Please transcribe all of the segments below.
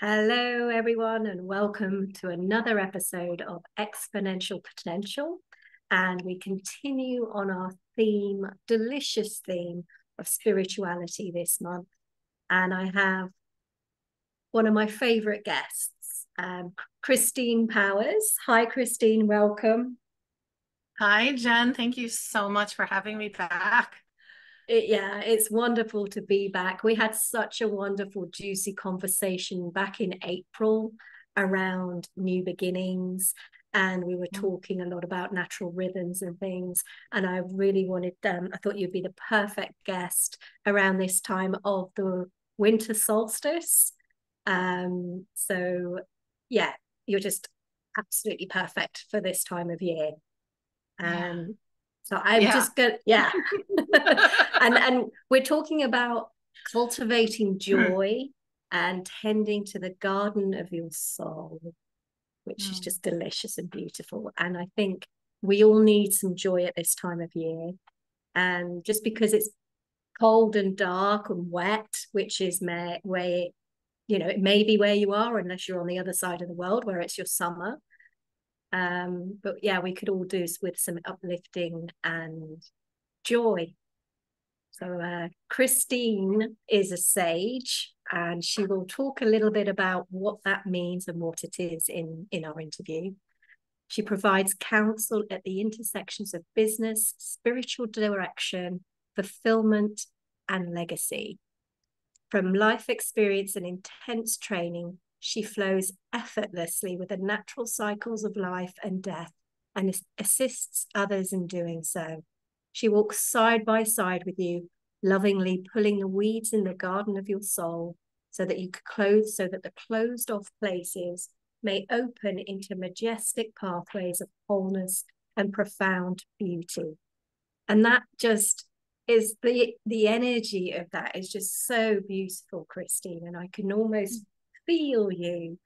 Hello, everyone, and welcome to another episode of Exponential Potential. And we continue on our theme, delicious theme of spirituality this month. And I have one of my favorite guests, Christine Powers. Hi, Christine, welcome. Hi, Jen. Thank you so much for having me back. It's wonderful to be back. We had such a wonderful, juicy conversation back in April around new beginnings. And we were talking a lot about natural rhythms and things. And I really wanted, I thought you'd be the perfect guest around this time of the winter solstice. So, yeah, you're just absolutely perfect for this time of year. Yeah. So I'm Yeah. just gonna, yeah. and we're talking about cultivating joy and tending to the garden of your soul, which is just delicious and beautiful. And I think we all need some joy at this time of year. And just because it's cold and dark and wet, which is where it may be where you are, unless you're on the other side of the world where it's your summer. But yeah, we could all do with some uplifting and joy. So Christine is a sage, and she will talk a little bit about what that means and what it is in our interview. She provides counsel at the intersections of business, spiritual direction, fulfillment, and legacy. From life experience and intense training, she flows effortlessly with the natural cycles of life and death and assists others in doing so. She walks side by side with you, lovingly pulling the weeds in the garden of your soul so that the closed off places may open into majestic pathways of wholeness and profound beauty. And that just is the energy of that is just so beautiful, Christine. And I can almost feel you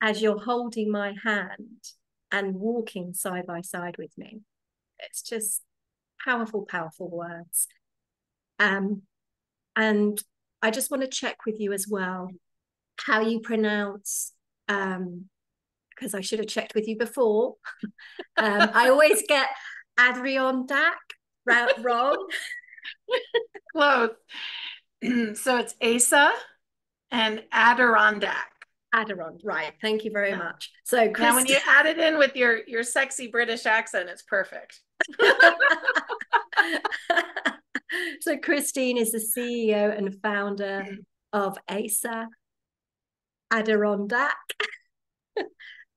as you're holding my hand and walking side by side with me. It's just powerful, powerful words. And I just want to check with you as well how you pronounce, because I should have checked with you before. I always get Adirondack wrong. Close. So it's Asa and Adirondack. Adirondack, right. Thank you very Yeah. much. So, Now, when Christine. you add it in with your sexy British accent, it's perfect. So, Christine is the CEO and founder of ASA Adirondack,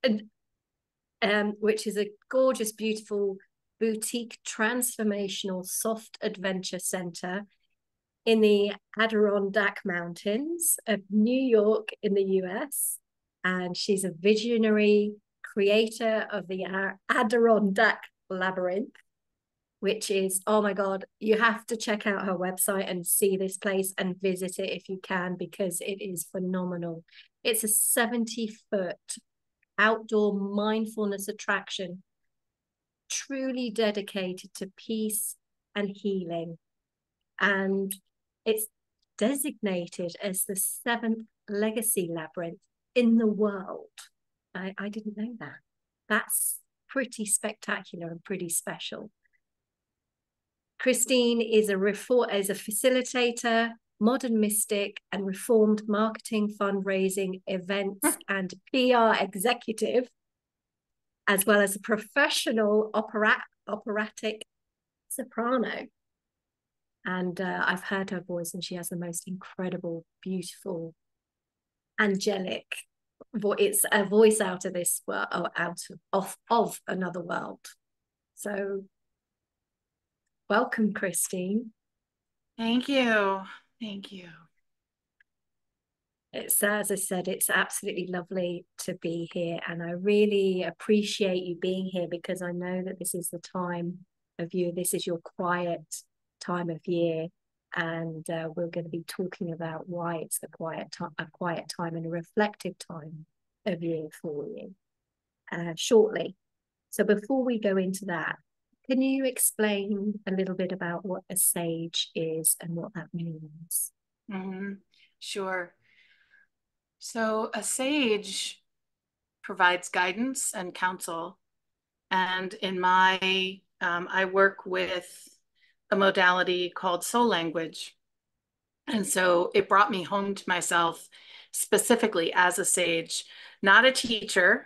and, which is a gorgeous, beautiful boutique transformational soft adventure center in the Adirondack Mountains of New York in the US. And she's a visionary creator of the Adirondack Labyrinth, which is, oh my God, you have to check out her website and see this place and visit it if you can, because it is phenomenal. It's a 70-foot outdoor mindfulness attraction, truly dedicated to peace and healing. And it's designated as the seventh legacy labyrinth in the world. I didn't know that. That's pretty spectacular and pretty special. Christine is a facilitator, modern mystic, and reformed marketing, fundraising, events, and PR executive, as well as a professional operatic soprano. And I've heard her voice, and she has the most incredible, beautiful, angelic voice. It's a voice out of this world, or of another world. So, welcome, Christine. Thank you. Thank you. It's, as I said, it's absolutely lovely to be here, and I really appreciate you being here because I know that this is the time of year. This is your quiet time of year, and we're going to be talking about why it's a quiet time and a reflective time of year for you shortly. So before we go into that, can you explain a little bit about what a sage is and what that means? Mm-hmm. Sure. So a sage provides guidance and counsel. And in my, I work with a modality called soul language. And so it brought me home to myself specifically as a sage, not a teacher,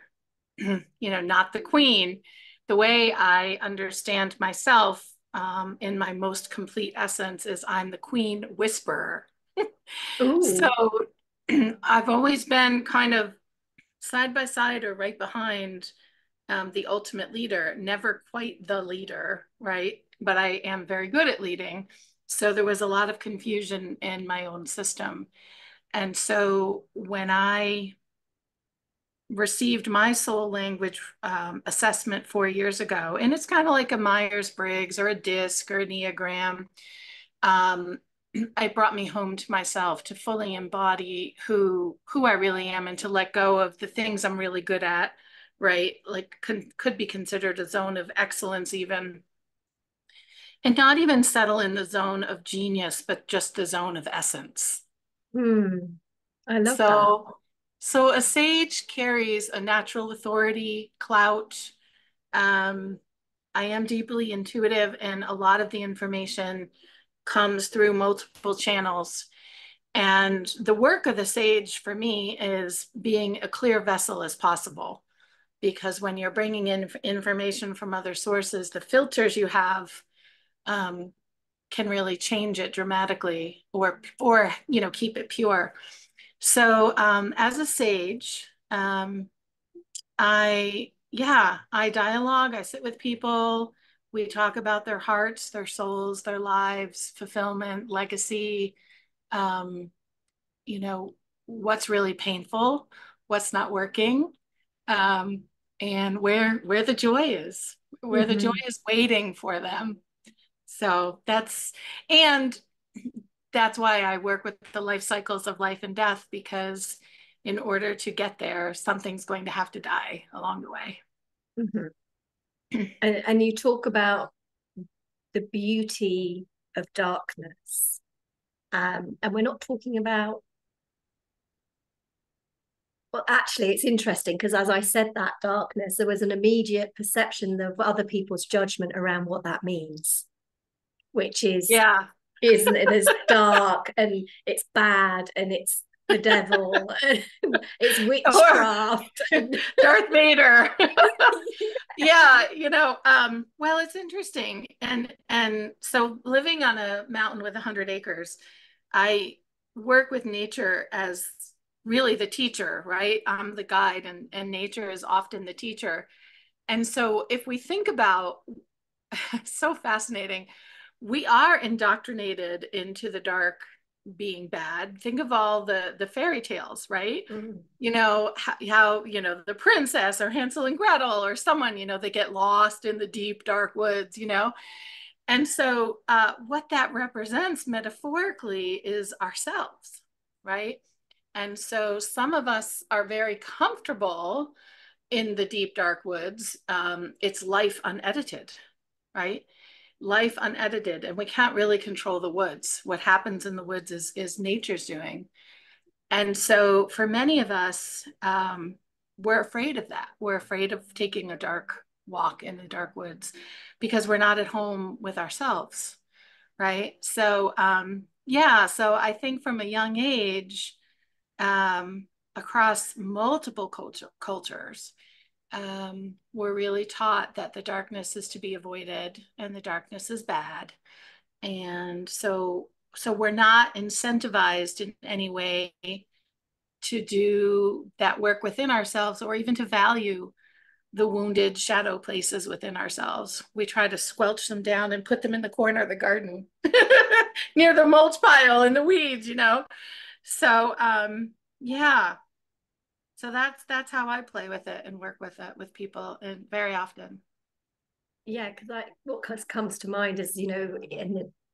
not the queen. The way I understand myself in my most complete essence is I'm the queen whisperer. So Ooh. I've always been kind of side by side or right behind the ultimate leader, never quite the leader, right? But I am very good at leading. So there was a lot of confusion in my own system. And so when I received my soul language assessment 4 years ago, and it's kind of like a Myers-Briggs or a DISC or an Enneagram, um, it brought me home to myself to fully embody who I really am and to let go of the things I'm really good at, right? Like could be considered a zone of excellence even, and not even settle in the zone of genius, but just the zone of essence. I love that. So, so a sage carries a natural authority, clout. Um, I am deeply intuitive, and a lot of the information comes through multiple channels. And the work of the sage for me is being a clear vessel as possible. Because when you're bringing in information from other sources, the filters you have um, can really change it dramatically, or keep it pure. So as a sage, I dialogue. I sit with people. We talk about their hearts, their souls, their lives, fulfillment, legacy. Um, you know, what's really painful, what's not working, um, and where the joy is, where the joy Hmm. is waiting for them. So and that's why I work with the life cycles of life and death, because in order to get there, something's going to have to die along the way. Hmm. And you talk about the beauty of darkness. And we're not talking about, well, actually, it's interesting because as I said that darkness, there was an immediate perception of other people's judgment around what that means, which Yeah. isn't it? There's dark and it's bad and it's the devil and it's Or witchcraft and Darth Vader. Yeah, well, it's interesting. And so living on a mountain with 100 acres, I work with nature as really the teacher, right? I'm the guide, and nature is often the teacher. And so if we think about, so fascinating, we are indoctrinated into the dark being bad. Think of all the fairy tales, right? mm, How the princess or Hansel and Gretel or someone, they get lost in the deep dark woods. And so what that represents metaphorically is ourselves, right? And so some of us are very comfortable in the deep dark woods. It's life unedited, right? Life unedited, and we can't really control the woods. What happens in the woods is nature's doing. And so for many of us, we're afraid of that. We're afraid of taking a dark walk in the dark woods because we're not at home with ourselves, right? So so I think from a young age, um, across multiple cultures, we're really taught that the darkness is to be avoided and the darkness is bad. And so we're not incentivized in any way to do that work within ourselves or even to value the wounded shadow places within ourselves. We try to squelch them down and put them in the corner of the garden near the mulch pile and the weeds. So yeah. So that's how I play with it and work with it with people, and very often. yeah, because what comes to mind is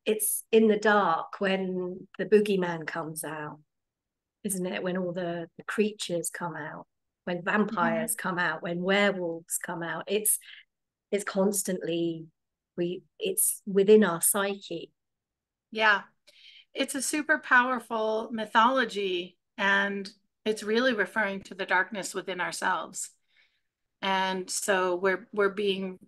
it's in the dark when the boogeyman comes out, isn't it? When all the creatures come out, when Mhm. vampires come out, when werewolves come out, it's constantly it's within our psyche. Yeah. It's a super powerful mythology, and it's really referring to the darkness within ourselves. And so we're being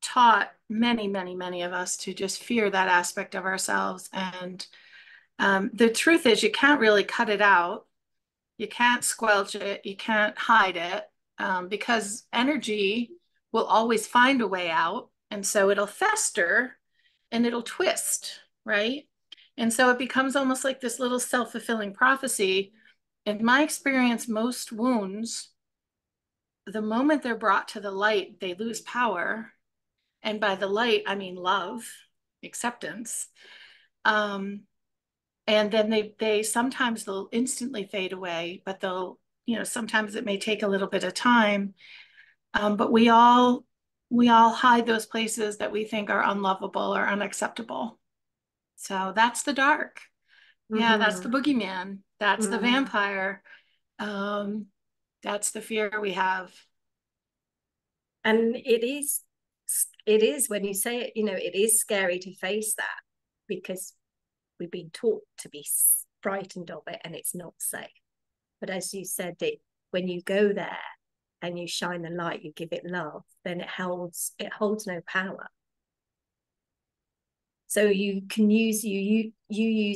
taught, many of us, to just fear that aspect of ourselves. And the truth is, you can't really cut it out. You can't squelch it. You can't hide it, because energy will always find a way out. And so it'll fester and it'll twist, right? And so it becomes almost like this little self-fulfilling prophecy. In my experience, most wounds, the moment they're brought to the light, they lose power. And by the light, I mean love, acceptance. And then they sometimes they'll instantly fade away, but they'll, sometimes it may take a little bit of time. But we all hide those places that we think are unlovable or unacceptable. So that's the dark. Yeah, that's the Mm-hmm. boogeyman. That's the Mm. vampire. That's the fear we have. And it is when you say it, it is scary to face that, because we've been taught to be frightened of it, and it's not safe. But as you said, when you go there and you shine the light, you give it love, then it holds no power. So you can use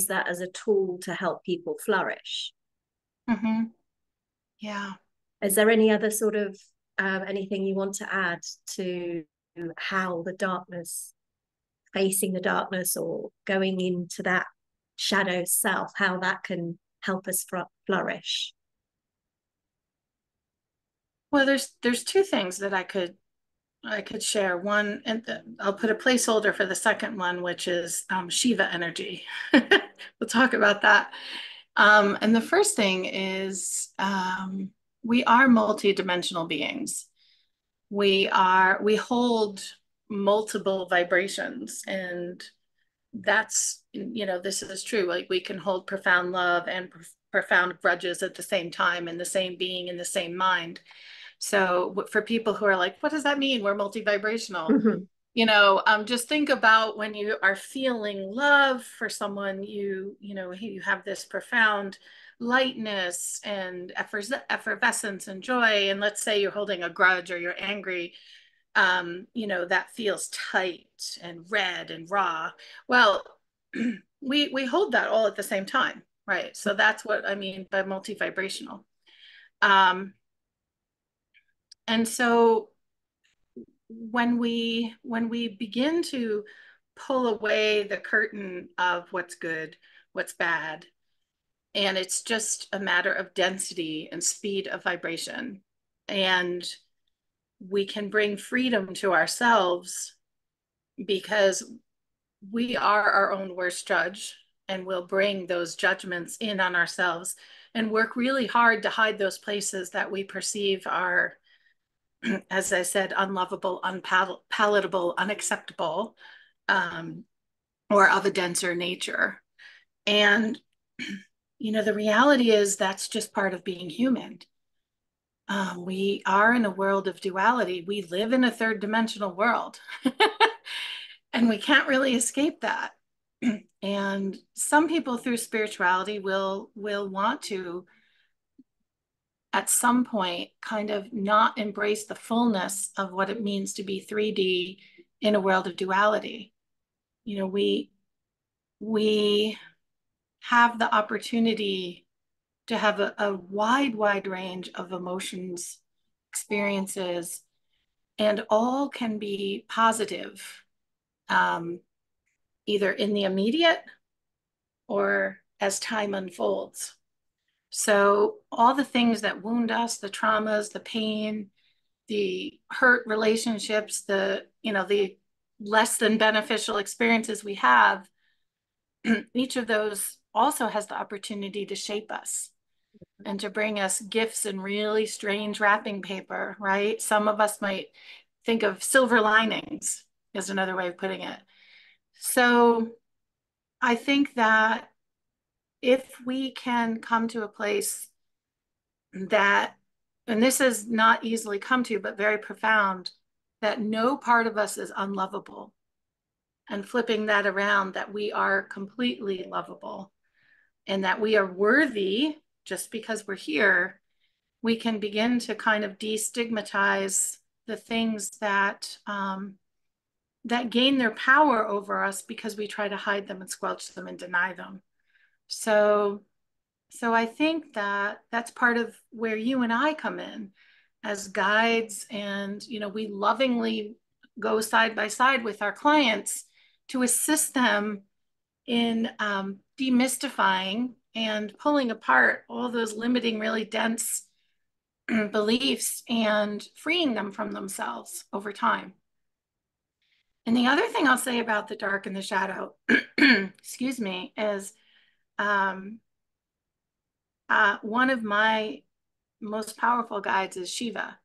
that as a tool to help people flourish. Mm-hmm. Yeah. Is there any other sort of anything you want to add to how facing the darkness, or going into that shadow self, how that can help us flourish? Well, there's two things that I could share. One, and I'll put a placeholder for the second one, which is Shiva energy. We'll talk about that. And the first thing is, we are multidimensional beings. We hold multiple vibrations, and this is true. Like, we can hold profound love and profound grudges at the same time, in the same being, in the same mind. So for people who are like, what does that mean? We're multi-vibrational. Mm-hmm. Just think about when you are feeling love for someone, you have this profound lightness and effervescence and joy. And let's say you're holding a grudge or you're angry, that feels tight and red and raw. Well, we hold that all at the same time, right? So that's what I mean by multi-vibrational. And so when we begin to pull away the curtain of what's good, what's bad, and it's just a matter of density and speed of vibration, and we can bring freedom to ourselves, because we are our own worst judge, and we'll bring those judgments in on ourselves and work really hard to hide those places that we perceive are, as I said, unlovable, unpalatable, unacceptable, or of a denser nature. And, the reality is that's just part of being human. We are in a world of duality. We live in a third dimensional world, and we can't really escape that. And some people through spirituality will want to, at some point, kind of not embrace the fullness of what it means to be 3D in a world of duality. We have the opportunity to have a wide range of emotions, experiences, and all can be positive, either in the immediate or as time unfolds. So all the things that wound us, the traumas, the pain, the hurt relationships, the less than beneficial experiences we have, each of those also has the opportunity to shape us and to bring us gifts in really strange wrapping paper, right? Some of us might think of silver linings is another way of putting it. So I think that if we can come to a place that, and this is not easily come to, but very profound, that no part of us is unlovable, and flipping that around, that we are completely lovable, and that we are worthy just because we're here, we can begin to kind of destigmatize the things that that gain their power over us because we try to hide them and squelch them and deny them. So I think that that's part of where you and I come in as guides, and we lovingly go side by side with our clients to assist them in demystifying and pulling apart all those limiting, really dense beliefs and freeing them from themselves over time. And the other thing I'll say about the dark and the shadow, excuse me, is one of my most powerful guides is Shiva,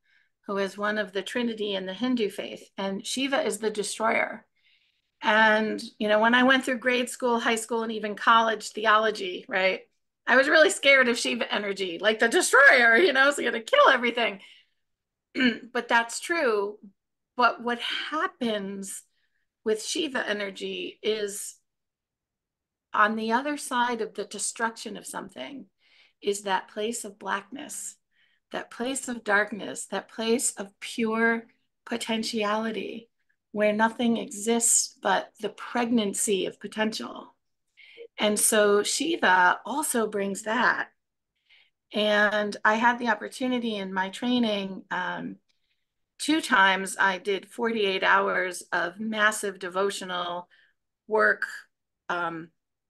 who is one of the Trinity in the Hindu faith. And Shiva is the destroyer. And, when I went through grade school, high school, and even college theology, right, I was really scared of Shiva energy, like the destroyer, so you're going to kill everything. But that's true. But what happens with Shiva energy is, on the other side of the destruction of something is that place of blackness, that place of darkness, that place of pure potentiality where nothing exists but the pregnancy of potential. And so Shiva also brings that. And I had the opportunity in my training, 2 times I did 48 hours of massive devotional work,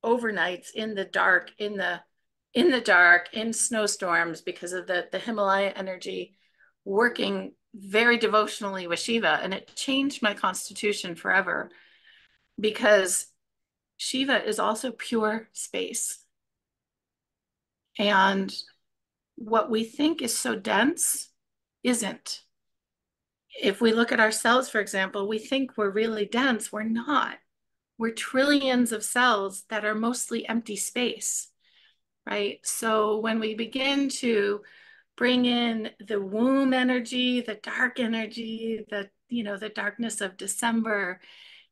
overnights in the dark, in snowstorms because of the Himalaya energy, working very devotionally with Shiva. And it changed my constitution forever, because Shiva is also pure space. And what we think is so dense isn't. If we look at ourselves, for example, we think we're really dense. We're not. We're trillions of cells that are mostly empty space, right? So when we begin to bring in the womb energy, the dark energy, the darkness of December,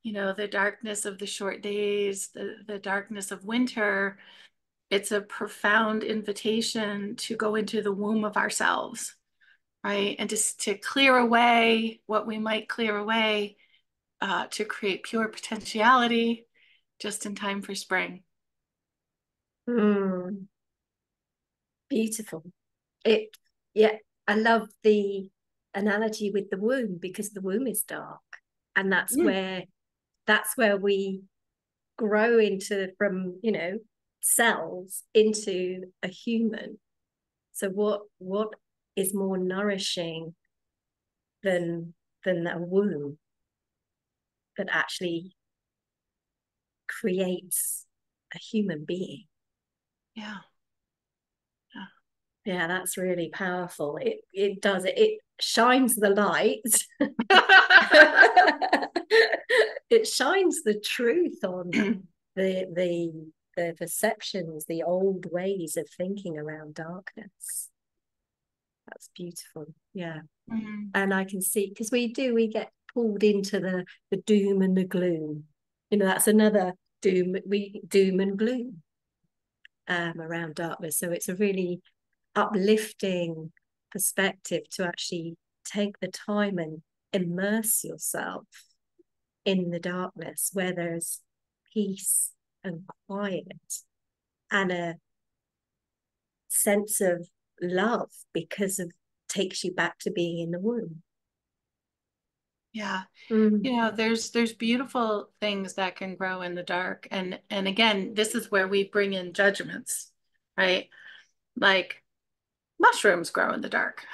the darkness of the short days, the darkness of winter, it's a profound invitation to go into the womb of ourselves, right? And just to clear away what we might clear away, to create pure potentiality just in time for spring. Beautiful. Yeah, I love the analogy with the womb, because the womb is dark, and that's where we grow into, from cells into a human. So what is more nourishing than a womb that actually creates a human being? Yeah. Yeah, that's really powerful. It does it shines the light. It shines the truth on the perceptions, the old ways of thinking around darkness. That's beautiful. Yeah. And I can see, because we get pulled into the doom and the gloom. That's another doom and gloom around darkness. So it's a really uplifting perspective to actually take the time and immerse yourself in the darkness, where there's peace and quiet and a sense of love, because of takes you back to being in the womb. Yeah. There's beautiful things that can grow in the dark. And again, this is where we bring in judgments, right? Like, mushrooms grow in the dark.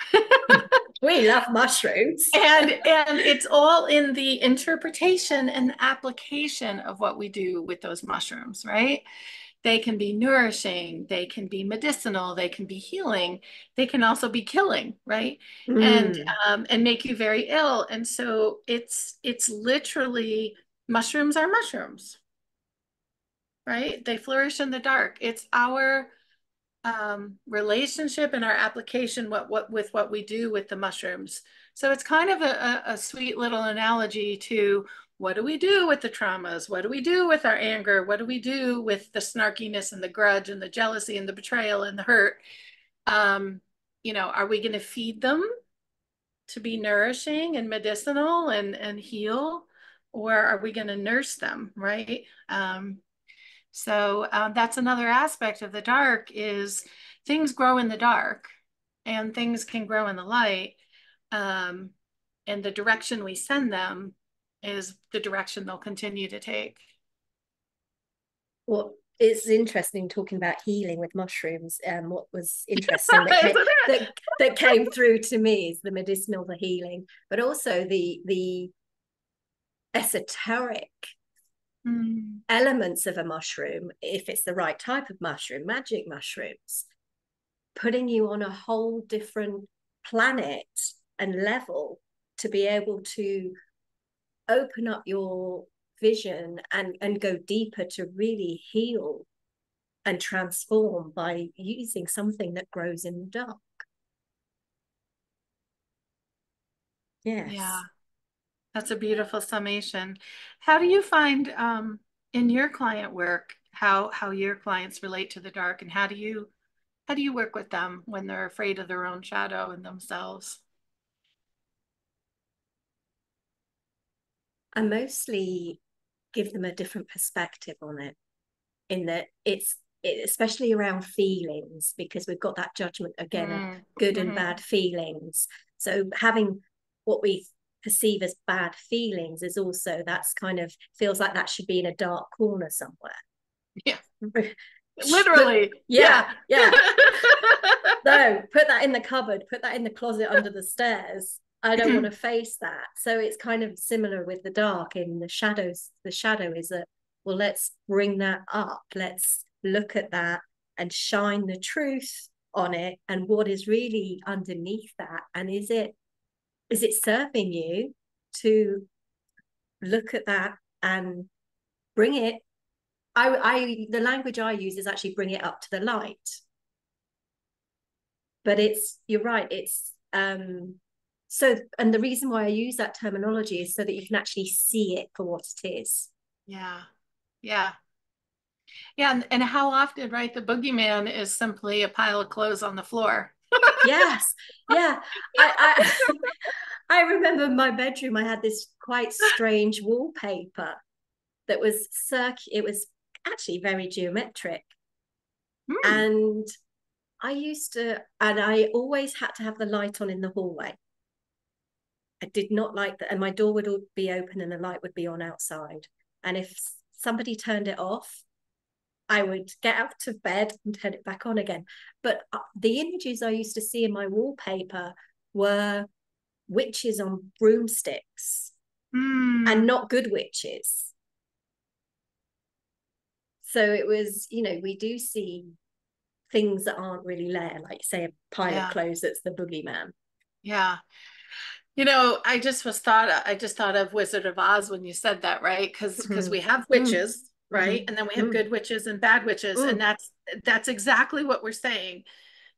We love mushrooms. And it's all in the interpretation and application of what we do with those mushrooms, right? They can be nourishing, they can be medicinal, they can be healing, they can also be killing, right? And make you very ill. And so it's literally, mushrooms are mushrooms, right? They flourish in the dark. It's our relationship and our application with what we do with the mushrooms. So it's kind of a sweet little analogy to what do we do with the traumas? What do we do with our anger? What do we do with the snarkiness and the grudge and the jealousy and the betrayal and the hurt? Are we going to feed them to be nourishing and medicinal and heal? Or are we going to nurse them, right? So that's another aspect of the dark is things grow in the dark and things can grow in the light. And the direction we send them is the direction they'll continue to take. Well, it's interesting talking about healing with mushrooms. What was interesting that came through to me is the medicinal, the healing, but also the esoteric elements of a mushroom, if it's the right type of mushroom, magic mushrooms, putting you on a whole different planet and level to be able to open up your vision and go deeper to really heal and transform by using something that grows in the dark. Yes. Yeah, that's a beautiful summation. How do you find in your client work how your clients relate to the dark, and how do you work with them when they're afraid of their own shadow and themselves? I mostly give them a different perspective on it, in that especially around feelings, because we've got that judgment again of good and bad feelings. So having what we perceive as bad feelings is also, that's kind of feels like that should be in a dark corner somewhere. Yeah. Literally. Yeah. No, put that in the cupboard, put that in the closet under the stairs. I don't want to face that. So it's kind of similar with the dark in the shadows. The shadow is that, well, let's bring that up. Let's look at that and shine the truth on it and what is really underneath that. And is it serving you to look at that and bring it? The language I use is actually bring it up to the light. But you're right, so, and the reason why I use that terminology is so that you can actually see it for what it is. Yeah. And how often, right, the boogeyman is simply a pile of clothes on the floor. Yes. Yeah. I remember in my bedroom, I had this quite strange wallpaper that was it was actually very geometric. And I always had to have the light on in the hallway. I did not like that. And my door would be open and the light would be on outside. And if somebody turned it off, I would get out of bed and turn it back on again. But the images I used to see in my wallpaper were witches on broomsticks and not good witches. So it was, we do see things that aren't really there, like say a pile of clothes that's the boogeyman. Yeah. I just thought of Wizard of Oz when you said that, right? Because we have witches, right? And then we have good witches and bad witches. And that's exactly what we're saying.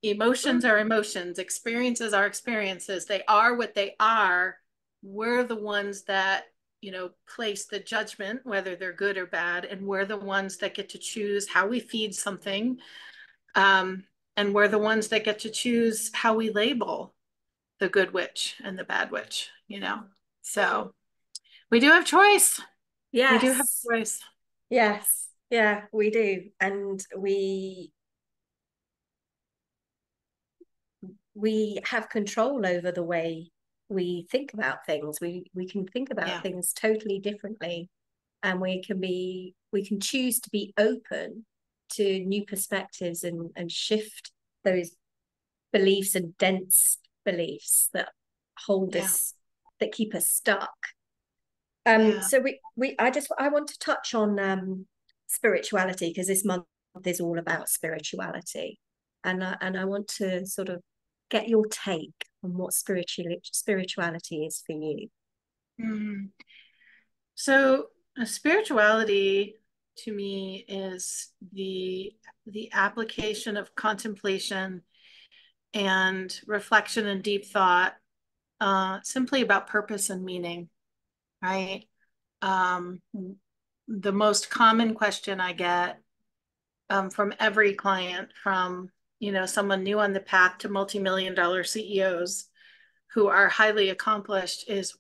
Emotions are emotions, experiences are experiences. They are what they are. We're the ones that, place the judgment, whether they're good or bad. And we're the ones that get to choose how we feed something. And we're the ones that get to choose how we label the good witch and the bad witch, So we do have choice. Yes. We do have choice. Yes. Yeah, we do. And we have control over the way we think about things. We can think about things totally differently. And we can choose to be open to new perspectives and shift those beliefs and dense beliefs that hold us, that keep us stuck. So I want to touch on spirituality, because this month is all about spirituality, and I want to sort of get your take on what spirituality is for you. So spirituality to me is the application of contemplation and reflection and deep thought, simply about purpose and meaning, right? the most common question I get from every client, from someone new on the path to multi-million-dollar CEOs who are highly accomplished, is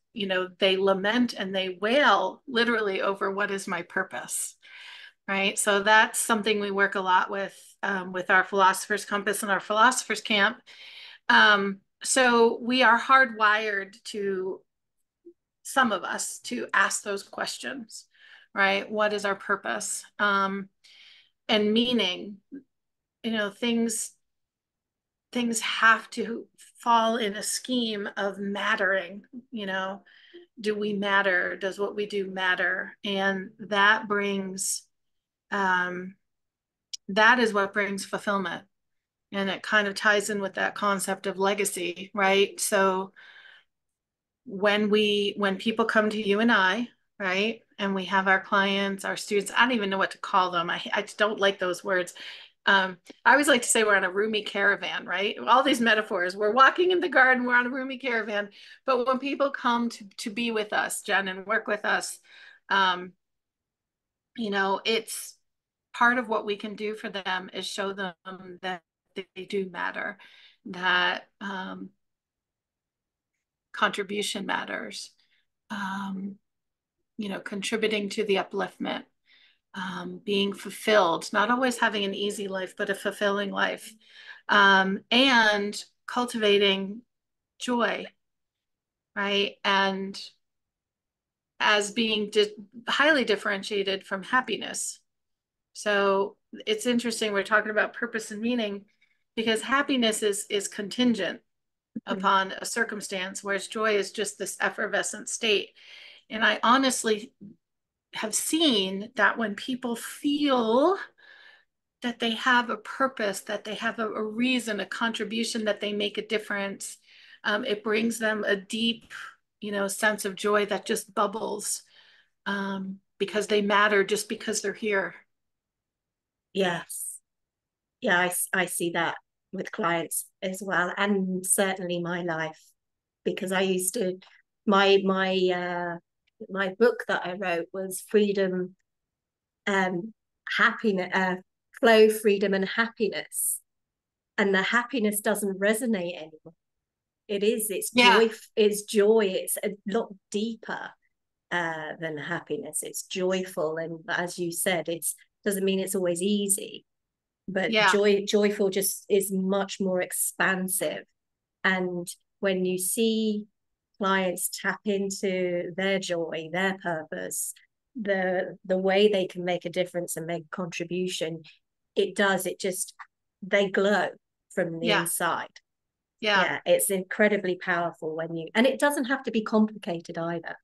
they lament and they wail literally over, what is my purpose, right? So that's something we work a lot with our Philosopher's Compass and our Philosopher's Camp. So we are hardwired to, some of us, to ask those questions, right? What is our purpose? And meaning, things have to fall in a scheme of mattering. Do we matter? Does what we do matter? And that is what brings fulfillment. And it kind of ties in with that concept of legacy, right? So when people come to you and I, right, and we have our clients, our students, I don't even know what to call them. I don't like those words. I always like to say we're on a roomy caravan, right? All these metaphors. We're walking in the garden, we're on a roomy caravan. But when people come to be with us, Jen, and work with us, it's part of what we can do for them is show them that they do matter, that contribution matters, contributing to the upliftment, being fulfilled, not always having an easy life, but a fulfilling life, and cultivating joy, right? And as being highly differentiated from happiness. So it's interesting, we're talking about purpose and meaning, because happiness is contingent upon a circumstance, whereas joy is just this effervescent state. And I honestly have seen that when people feel that they have a purpose, that they have a reason, a contribution, that they make a difference, it brings them a deep, sense of joy that just bubbles, because they matter just because they're here. Yes. Yeah, I see that with clients as well, and certainly my life, because I used to, my book that I wrote was freedom, happiness, flow, freedom, and happiness. And the happiness doesn't resonate anymore. It's Yeah. joy, it's joy, it's a lot deeper than happiness. It's joyful, and as you said, it's doesn't mean it's always easy, but Yeah. joyful just is much more expansive. And when you see clients tap into their joy, their purpose, the way they can make a difference and make a contribution, it just, they glow from the Yeah. inside. Yeah. Yeah, it's incredibly powerful when you, and it doesn't have to be complicated either,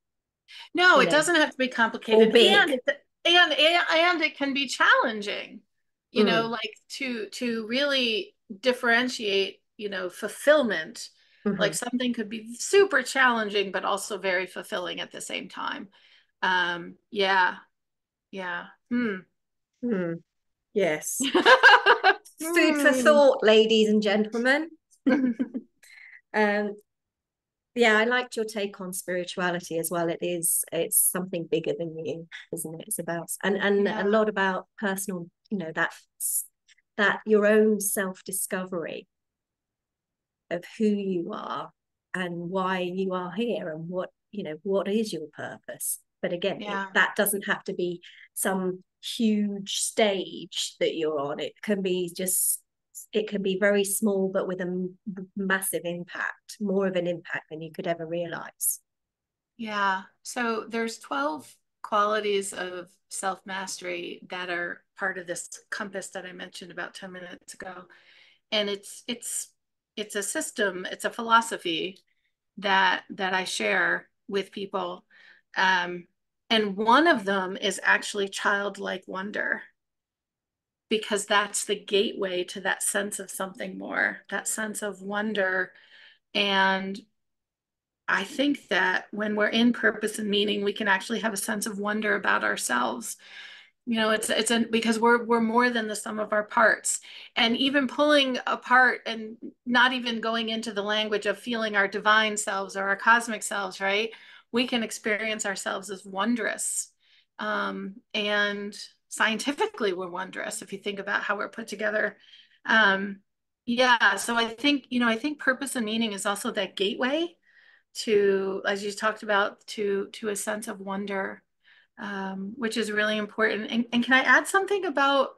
No, it doesn't have to be or complicated, big. and it can be challenging, Mm. like to really differentiate, fulfillment. Like Mm-hmm. something could be super challenging, but also very fulfilling at the same time. Yeah, yeah. Mm. Yes. Food for Hmm. thought, ladies and gentlemen. um, yeah, I liked your take on spirituality as well. It's something bigger than you, isn't it? It's about, and a Yeah, lot about personal, that your own self-discovery of who you are and why you are here, and what is your purpose. But again, yeah, that doesn't have to be some huge stage that you're on. It can be very small, but with a massive impact, more of an impact than you could ever realize. yeah. So there's 12 qualities of self-mastery that are part of this compass that I mentioned about 10 minutes ago. And it's a system, it's a philosophy that I share with people. Um, and one of them is actually childlike wonder, because that's the gateway to that sense of something more, that sense of wonder. And I think that when we're in purpose and meaning, we can actually have a sense of wonder about ourselves. Because we're more than the sum of our parts. And even pulling apart and not even going into the language of feeling our divine selves or our cosmic selves, right? we can experience ourselves as wondrous. And scientifically, we're wondrous if you think about how we're put together. Yeah, so I think, I think purpose and meaning is also that gateway to, as you talked about, to a sense of wonder, which is really important. And can I add something about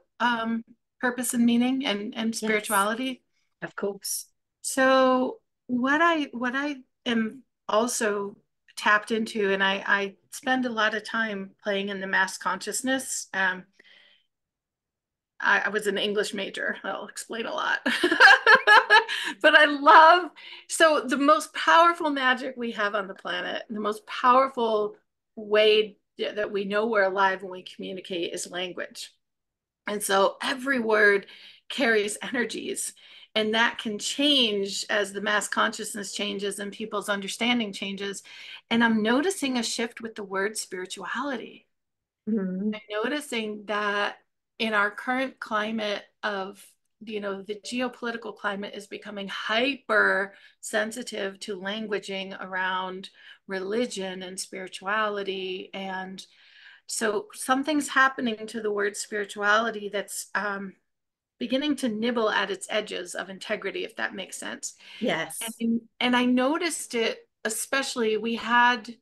purpose and meaning and Yes, spirituality? of course. So what I am also tapped into, and I spend a lot of time playing in the mass consciousness. I was an English major. That'll explain a lot. But I love, so the most powerful magic we have on the planet, the most powerful way that we know we're alive when we communicate is language. And so every word carries energies, and that can change as the mass consciousness changes and people's understanding changes. And I'm noticing a shift with the word spirituality. Mm. I'm noticing that in our current climate of, the geopolitical climate is becoming hyper sensitive to languaging around religion and spirituality. And so something's happening to the word spirituality that's beginning to nibble at its edges of integrity, if that makes sense. Yes. And I noticed it, especially we had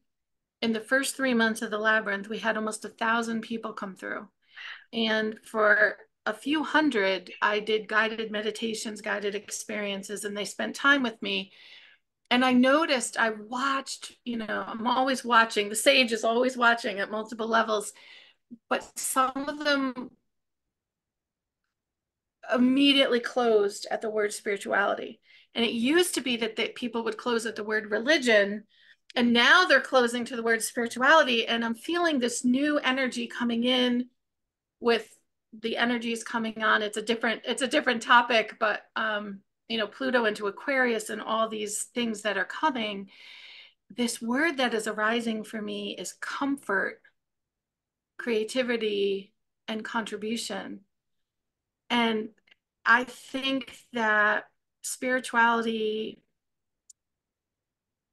in the first 3 months of the labyrinth, we had almost 1,000 people come through. And for a few hundred, I did guided meditations, guided experiences, and they spent time with me. And I noticed, I watched, I'm always watching. The sage is always watching at multiple levels, but some of them immediately closed at the word spirituality. And it used to be that people would close at the word religion, and now they're closing to the word spirituality. And I'm feeling this new energy coming in with the energies coming on. It's a different topic, but Pluto into Aquarius and all these things that are coming. This word that is arising for me is comfort, creativity, and contribution. And I think that spirituality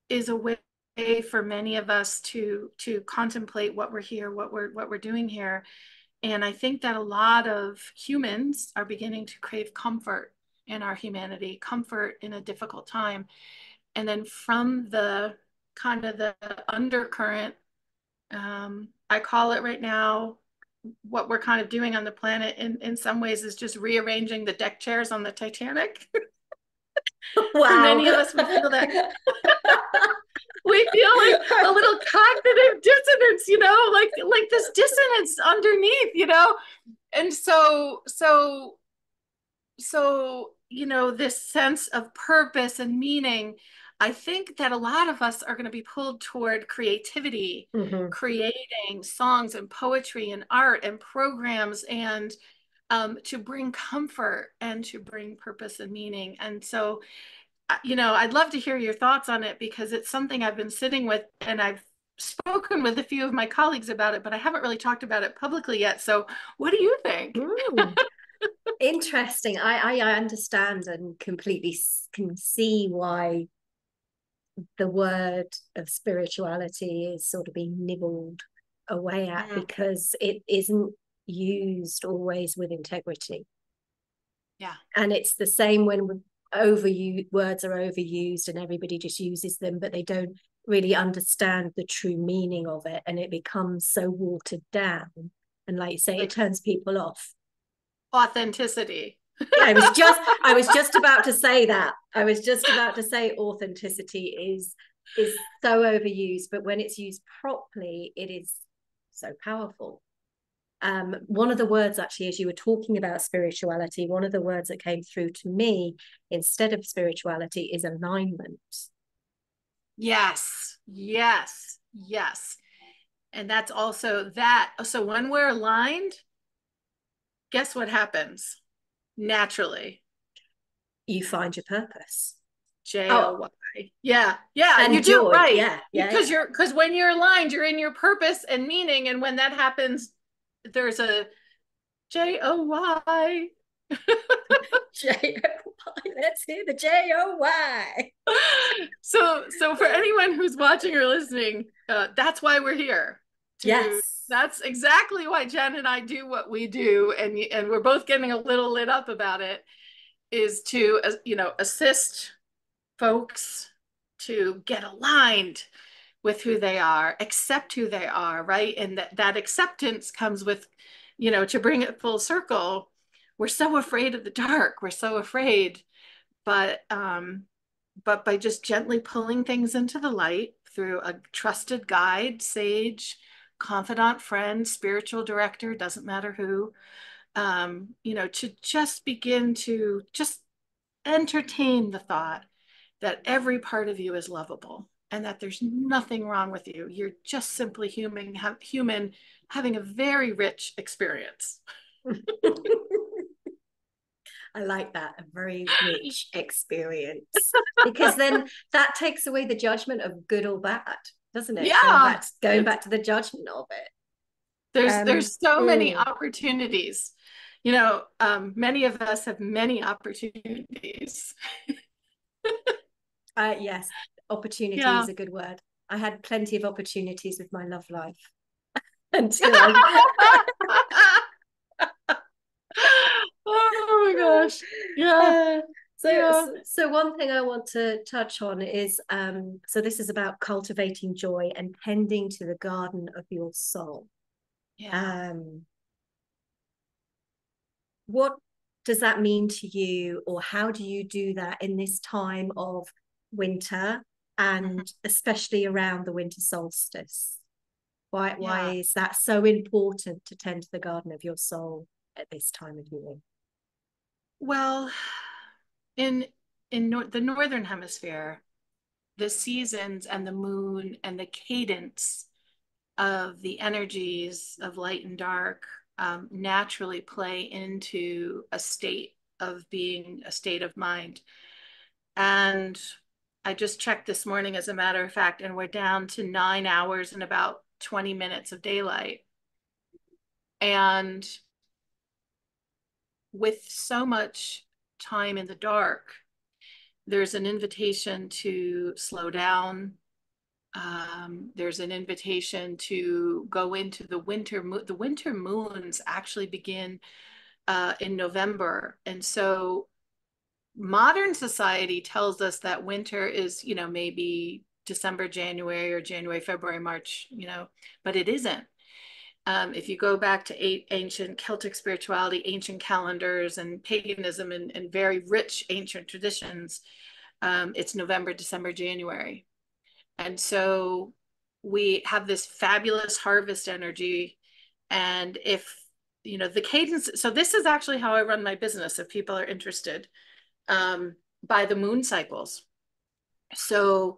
is a way for many of us to contemplate what we're here, what we're doing here. And I think that a lot of humans are beginning to crave comfort in our humanity, comfort in a difficult time. And then from the kind of the undercurrent, I call it right now, what we're kind of doing on the planet in some ways is just rearranging the deck chairs on the Titanic. For Wow. many of us, we feel that we feel like a little cognitive dissonance, like this dissonance underneath, and so this sense of purpose and meaning. I think that a lot of us are going to be pulled toward creativity, Mhm. creating songs and poetry and art and programs, and to bring comfort and to bring purpose and meaning. And so I'd love to hear your thoughts on it, because it's something I've been sitting with, and I've spoken with a few of my colleagues about it, but I haven't really talked about it publicly yet. So what do you think? Mm. Interesting. I understand and completely can see why the word of spirituality is sort of being nibbled away at, Mm, because it isn't used always with integrity. yeah. And it's the same when words are overused and everybody just uses them, but they don't really understand the true meaning of it, and it becomes so watered down, and like you say, it Like turns people off. authenticity. Yeah, I was just about to say that. I was just about to say authenticity is so overused, but when it's used properly, it is so powerful. One of the words, actually, as you were talking about spirituality, one of the words that came through to me instead of spirituality is alignment. Yes, yes, yes. And that's also that. So when we're aligned, guess what happens? Naturally. You find your purpose. Oh, Joy. Yeah, yeah, you and do joy. right. Yeah, yeah, Because yeah. because when you're aligned, you're in your purpose and meaning. And when that happens, there's a Joy. Joy. Let's hear the Joy. So for anyone who's watching or listening, that's why we're here. Yes. That's exactly why Jen and I do what we do, and we're both getting a little lit up about it, is to assist folks to get aligned with who they are, accept who they are, right? And that acceptance comes with, to bring it full circle, we're so afraid of the dark. We're so afraid, but by just gently pulling things into the light through a trusted guide, sage, confidant, friend, spiritual director, doesn't matter who, to just begin to just entertain the thought that every part of you is lovable and that there's nothing wrong with you. You're just simply human having a very rich experience. I like that, a very rich experience, because then that takes away the judgment of good or bad, doesn't it? Yeah, Going back to the judgment of it. there's so many opportunities. Many of us have many opportunities. Yes, opportunity Yeah. is a good word. I had plenty of opportunities with my love life until I Oh my gosh. Yeah. Yeah. so one thing I want to touch on is so this is about cultivating joy and tending to the garden of your soul. Yeah. What does that mean to you, or how do you do that in this time of winter, Mm-hmm. and especially around the winter solstice? Why Yeah. is that so important to tend to the garden of your soul at this time of year? Well, in the northern hemisphere, the seasons and the moon and the cadence of the energies of light and dark naturally play into a state of being, a state of mind. And I just checked this morning, as a matter of fact, and we're down to 9 hours and about 20 minutes of daylight. And with so much time in the dark, there's an invitation to slow down. There's an invitation to go into the winter. The winter moons actually begin in November. And so modern society tells us that winter is, maybe December, January, or January, February, March, but it isn't. If you go back to ancient Celtic spirituality, ancient calendars, and paganism, and very rich ancient traditions, it's November, December, January. And so we have this fabulous harvest energy. And if, the cadence, so this is actually how I run my business, if people are interested, by the moon cycles. So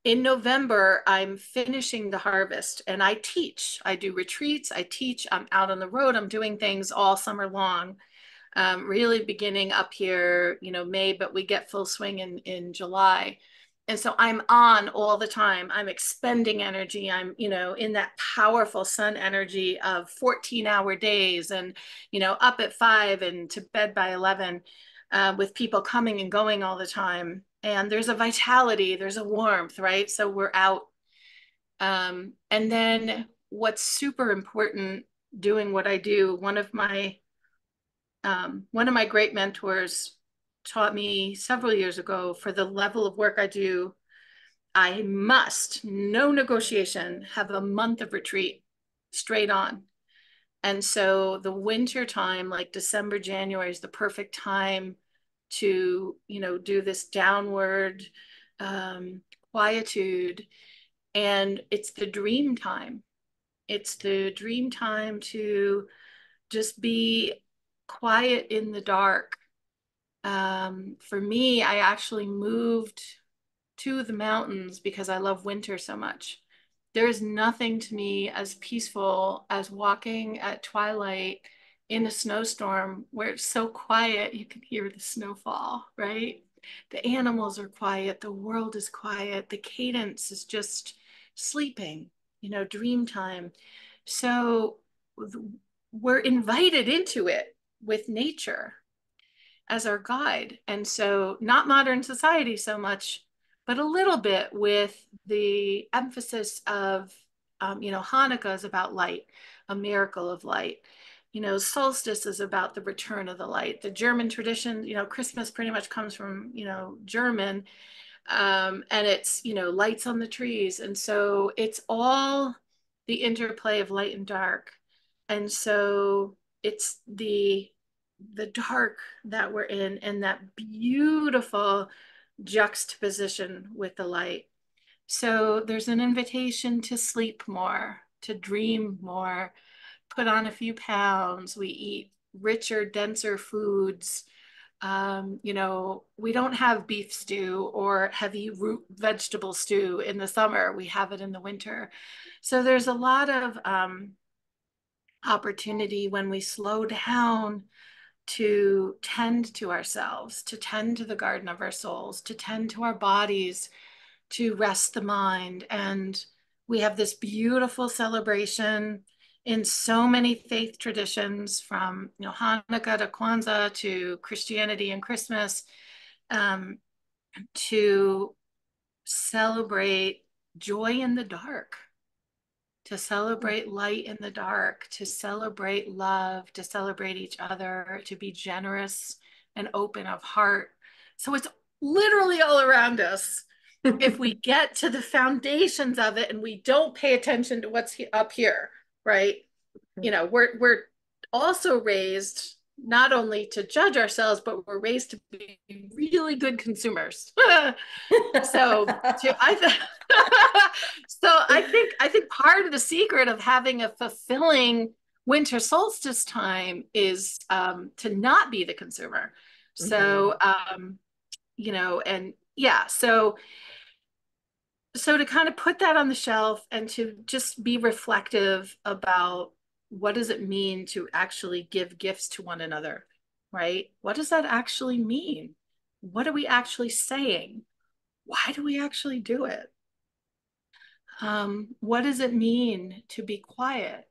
in November, I'm finishing the harvest and I teach. I do retreats, I teach, I'm out on the road, I'm doing things all summer long. Really beginning up here, May, but we get full swing in July. And so I'm on all the time. I'm expending energy. I'm, in that powerful sun energy of 14-hour days and, up at 5 and to bed by 11, with people coming and going all the time. And there's a vitality, there's a warmth, right? So we're out. And then what's super important doing what I do, one of my great mentors taught me several years ago, for the level of work I do, I must, no negotiation, have a month of retreat straight on. And so the winter time, like December, January, is the perfect time to, do this downward quietude. And it's the dream time. It's the dream time to just be quiet in the dark. For me, I actually moved to the mountains because I love winter so much. There is nothing to me as peaceful as walking at twilight in a snowstorm where it's so quiet you can hear the snowfall, right? The animals are quiet, the world is quiet, the cadence is just sleeping, dream time. So we're invited into it with nature as our guide. And so, not modern society so much, but a little bit with the emphasis of, Hanukkah is about light, a miracle of light. Solstice is about the return of the light. The German tradition, Christmas pretty much comes from, German, and it's, lights on the trees. And so it's all the interplay of light and dark. And so it's the dark that we're in, and that beautiful juxtaposition with the light. So there's an invitation to sleep more, to dream more, put on a few pounds. We eat richer, denser foods. We don't have beef stew or heavy root vegetable stew in the summer. We have it in the winter. So there's a lot of opportunity when we slow down to tend to ourselves, to tend to the garden of our souls, to tend to our bodies, to rest the mind. And we have this beautiful celebration in so many faith traditions, from Hanukkah to Kwanzaa to Christianity and Christmas, to celebrate joy in the dark, to celebrate light in the dark, to celebrate love, to celebrate each other, to be generous and open of heart. So it's literally all around us. If we get to the foundations of it and we don't pay attention to what's up here, right? We're also raised not only to judge ourselves, but we're raised to be really good consumers. So I think part of the secret of having a fulfilling winter solstice time is to not be the consumer. So and yeah, so to kind of put that on the shelf and to just be reflective about what does it mean to actually give gifts to one another, right? What does that actually mean? What are we actually saying? Why do we actually do it? What does it mean to be quiet?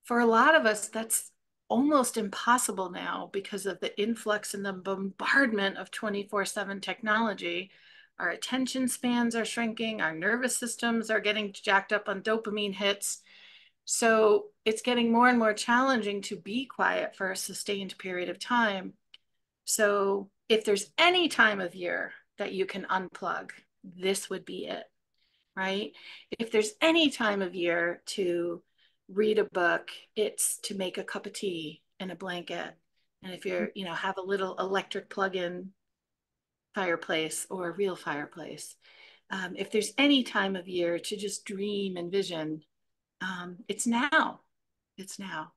For a lot of us, that's almost impossible now because of the influx and the bombardment of 24/7 technology. Our attention spans are shrinking, our nervous systems are getting jacked up on dopamine hits. So it's getting more and more challenging to be quiet for a sustained period of time. So if there's any time of year that you can unplug, this would be it, right? If there's any time of year to read a book, it's to make a cup of tea and a blanket. And if you're, have a little electric plug-in fireplace or a real fireplace. If there's any time of year to just dream and vision, it's now. It's now.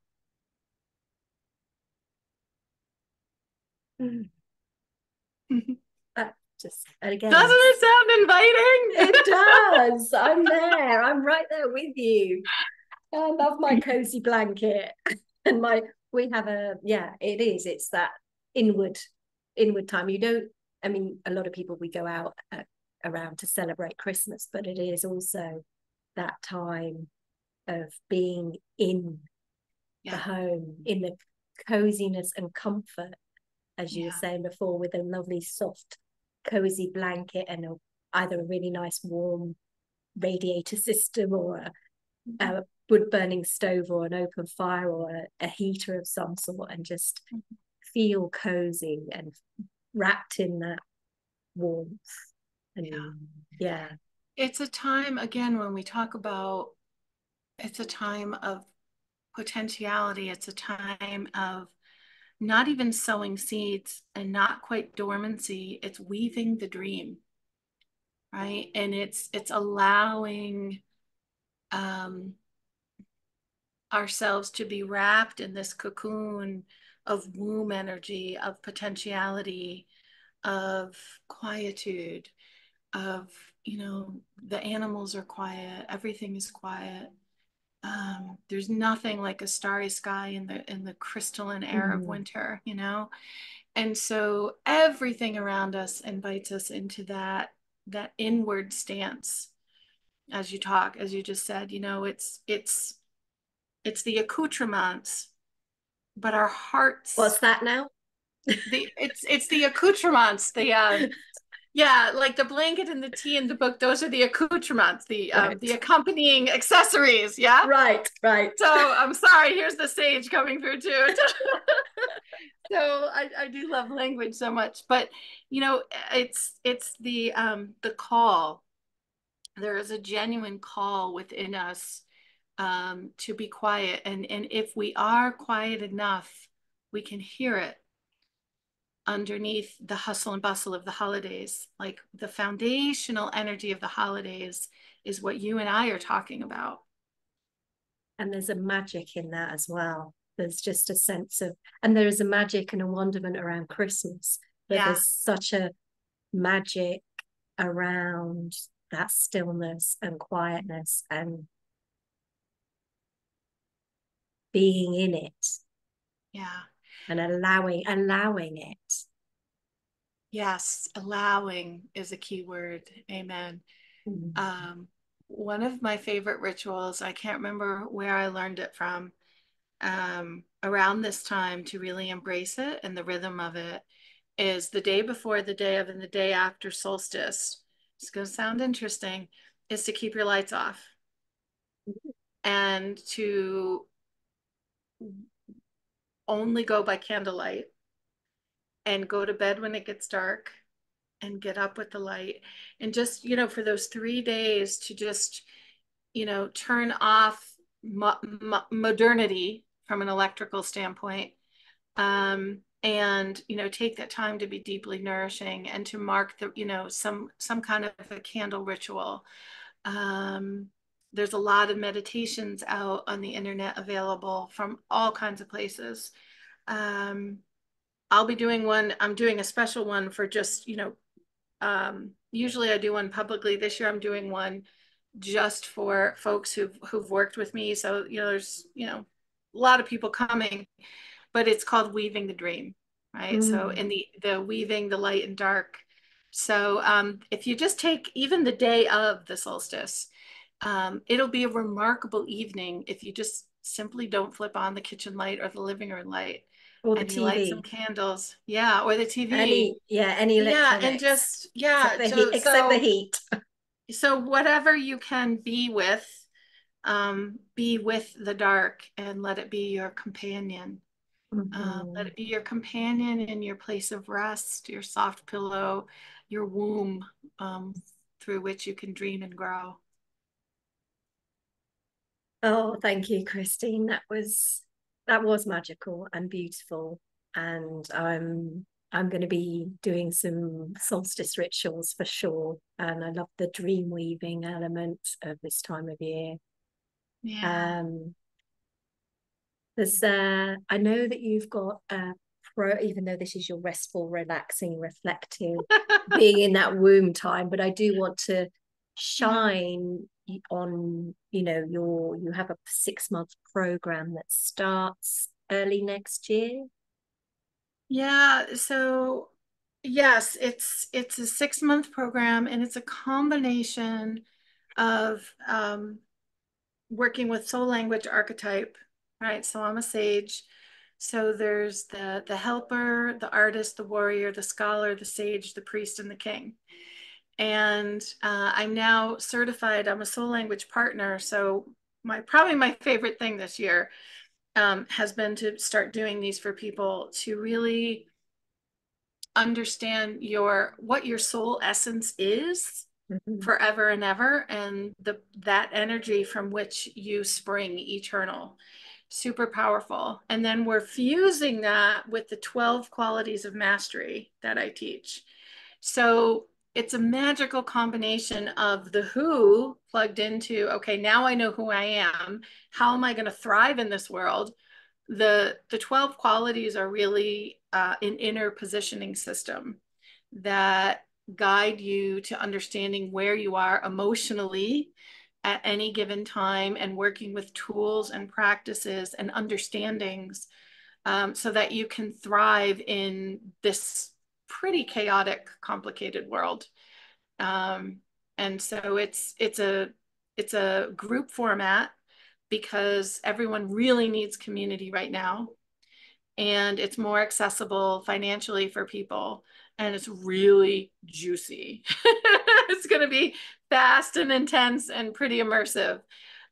That just, again, Doesn't it sound inviting? it does. I'm there. I'm right there with you. I love my cozy blanket and we have it is. It's that inward time. You don't, I mean, a lot of people, we go out around to celebrate Christmas, but it is also that time of being in the home, in the coziness and comfort, as you were saying before, with a lovely soft cozy blanket and either a really nice warm radiator system or a wood burning stove or an open fire or a heater of some sort, and just feel cozy and wrapped in that warmth. And it's a time, again, when we talk about, it's a time of potentiality. It's a time of not even sowing seeds and not quite dormancy. It's weaving the dream, right? And it's allowing ourselves to be wrapped in this cocoon of womb energy, of potentiality, of quietude, of, the animals are quiet, everything is quiet. There's nothing like a starry sky in the crystalline air of winter, and so everything around us invites us into that inward stance. As you just said, it's the accoutrements, but our hearts. What's that now? It's the accoutrements, Yeah, like the blanket and the tea and the book, those are the accoutrements, Right. the accompanying accessories. Yeah. Right, right. So I'm sorry, here's the sage coming through too. So I do love language so much, but you know, it's the call. There is a genuine call within us to be quiet, and if we are quiet enough, we can hear it underneath the hustle and bustle of the holidays. Like the foundational energy of the holidays is what you and I are talking about. And there's a magic in that as well. There's just a sense of, and there is a magic and a wonderment around Christmas, but Yeah. there's such a magic around that stillness and quietness and being in it Yeah. and allowing it. Yes. Allowing is a key word. Amen. Mm. Um, One of my favorite rituals, I can't remember where I learned it from, around this time to really embrace it and the rhythm of it is the day before, the day of, and the day after solstice. It's going to sound interesting, is to keep your lights off and to only go by candlelight and go to bed when it gets dark and get up with the light. And just, for those 3 days to just, turn off modernity from an electrical standpoint, and take that time to be deeply nourishing and to mark the some kind of a candle ritual. um, there's a lot of meditations out on the internet available from all kinds of places. um, I'll be doing one. I'm doing a special one for just usually I do one publicly. This year I'm doing one just for folks who've worked with me. So there's a lot of people coming, but it's called Weaving the Dream, right? So Mm. in the weaving the light and dark. So if you just take even the day of the solstice, it'll be a remarkable evening if you just simply don't flip on the kitchen light or the living room light Or the and you light some TV. candles. Yeah, or the TV. Any Yeah, and electronics. just yeah, so Except the so heat. so whatever you can be with the dark and let it be your companion. Let Mm-hmm. it be your companion in your place of rest, your soft pillow, your womb, through which you can dream and grow. Oh, thank you, Christine. That was magical and beautiful. And I'm going to be doing some solstice rituals for sure. And I love the dream weaving element of this time of year. Yeah. Um, there's I know that you've got a even though this is your restful, relaxing, reflective, being in that womb time, but I do want to Yeah. shine on, you have a 6 month program that starts early next year. Yeah. So yes, it's a 6 month program and it's a combination of working with soul language archetype, right? So I'm a sage. So there's the helper, the artist, the warrior, the scholar, the sage, the priest, and the king. And I'm now certified. I'm a soul language partner. So probably my favorite thing this year has been to start doing these for people to really understand what your soul essence is Mhm. forever and ever, and that energy from which you spring eternal. Super powerful. And then we're fusing that with the 12 qualities of mastery that I teach. So it's a magical combination of the who plugged into, okay, now I know who I am. How am I going to thrive in this world? The 12 qualities are really an inner positioning system that guide you to understanding where you are emotionally at any given time and working with tools and practices and understandings, so that you can thrive in this pretty chaotic, complicated world. Um, and so it's a group format because everyone really needs community right now. and it's more accessible financially for people, and it's really juicy. It's going to be fast and intense and pretty immersive.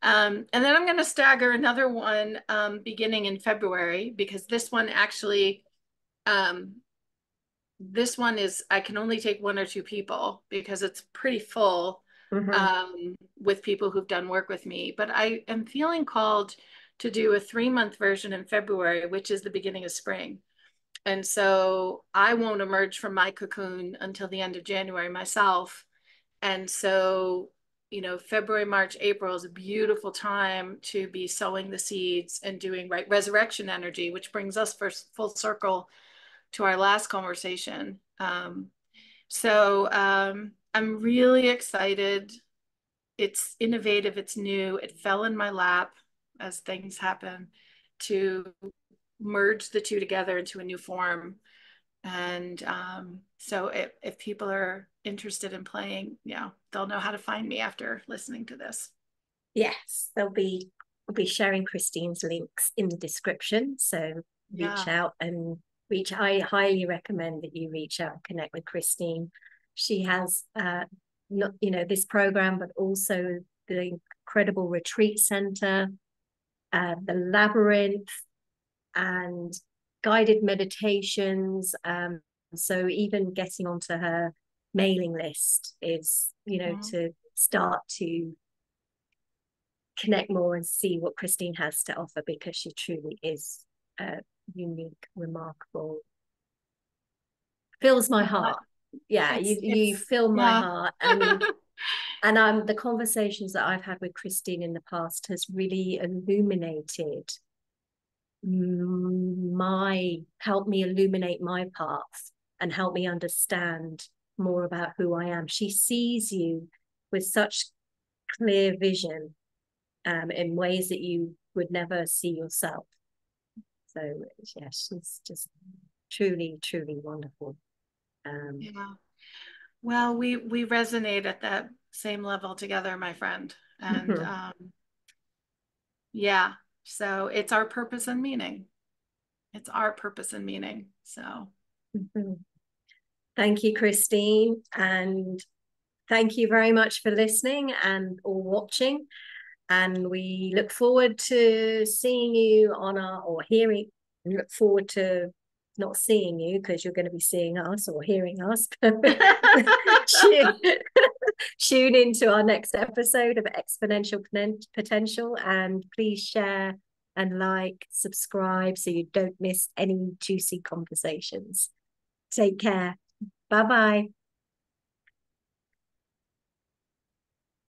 And then I'm going to stagger another one beginning in February, because this one actually, this one is, I can only take 1 or 2 people because it's pretty full with people who've done work with me. But I am feeling called to do a 3-month version in February, which is the beginning of spring. And so I won't emerge from my cocoon until the end of January myself. And so, you know, February, March, April is a beautiful time to be sowing the seeds and doing right resurrection energy, which brings us full circle to our last conversation. I'm really excited. It's innovative, it's new. It fell in my lap as things happen to merge the two together into a new form. And so if people are interested in playing, yeah, they'll know how to find me after listening to this. Yes, we'll be sharing Christine's links in the description. So reach out and I highly recommend that you reach out and connect with Christine. She has not, you know, this program, but also the incredible retreat center, the labyrinth, and guided meditations. So even getting onto her mailing list is, you know, to start to connect more and see what Christine has to offer, because she truly is unique, remarkable, fills my heart. Yeah, you fill my heart. And the conversations that I've had with Christine in the past has really illuminated helped me illuminate my path and help me understand more about who I am. She sees you with such clear vision in ways that you would never see yourself. So yeah, she's just truly, truly wonderful. Yeah. Well, we resonate at that same level together, my friend. And yeah, so it's our purpose and meaning. It's our purpose and meaning. So thank you, Christine. And thank you very much for listening and or watching. And we look forward to seeing you on our, or hearing, look forward to not seeing you because you're going to be seeing us or hearing us. Tune into our next episode of Exponential Potential, and please share and like, subscribe so you don't miss any juicy conversations. Take care. Bye-bye.